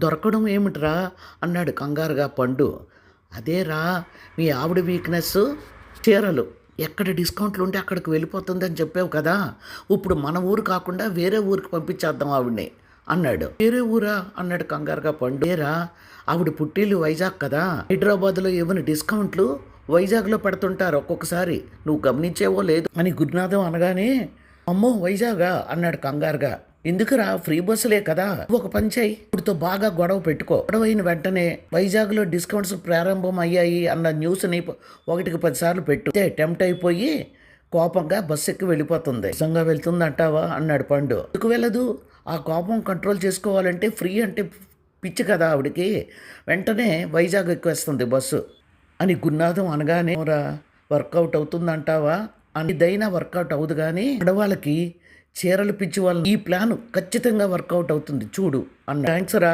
దొరకడం ఏమిట్రా అన్నాడు కంగారుగా పండు. అదేరా మీ ఆవిడ వీక్నెస్ చీరలు. ఎక్కడ డిస్కౌంట్లు ఉంటే అక్కడికి వెళ్ళిపోతుందని చెప్పావు కదా, ఇప్పుడు మన ఊరు కాకుండా వేరే ఊరికి పంపించేద్దాం ఆవిడ్ని అన్నాడు. వేరే ఊరా అన్నాడు కంగారుగా పండు. ఏరా ఆవిడ పుట్టిల్లు వైజాగ్ కదా, హైదరాబాద్లో ఏమైనా డిస్కౌంట్లు వైజాగ్లో పెడుతుంటారు ఒక్కొక్కసారి, నువ్వు గమనించేవో లేదు అని గురునాథం అనగానే, అమ్మో వైజాగా అన్నాడు కంగారుగా. ఎందుకురా ఫ్రీ బస్సులే కదా, ఒక పని చేయి, ఇప్పుడుతో బాగా గొడవ పెట్టుకో, గొడవ అయిన వెంటనే వైజాగ్లో డిస్కౌంట్స్ ప్రారంభం అయ్యాయి అన్న న్యూస్ని 1కి 10 సార్లు పెట్టు. టెంప్ట్ అయిపోయి కోపంగా బస్సు ఎక్కి వెళ్ళిపోతుంది. నిజంగా వెళ్తుందంటావా అన్నాడు పండు. ఎందుకు వెళ్ళదు, ఆ కోపం కంట్రోల్ చేసుకోవాలంటే ఫ్రీ అంటే పిచ్చి కదా ఆవిడికి, వెంటనే వైజాగ్ ఎక్కువేస్తుంది బస్సు అని గురునాథం అనగానే, వర్కౌట్ అవుతుందంటావా అని దైనా వర్కౌట్ అవ్వదు, కానీ ఆడవాళ్ళకి చీరలు పిచ్చి వాళ్ళని ఈ ప్లాన్ ఖచ్చితంగా వర్కౌట్ అవుతుంది చూడు అన్న. థ్యాంక్స్ రా.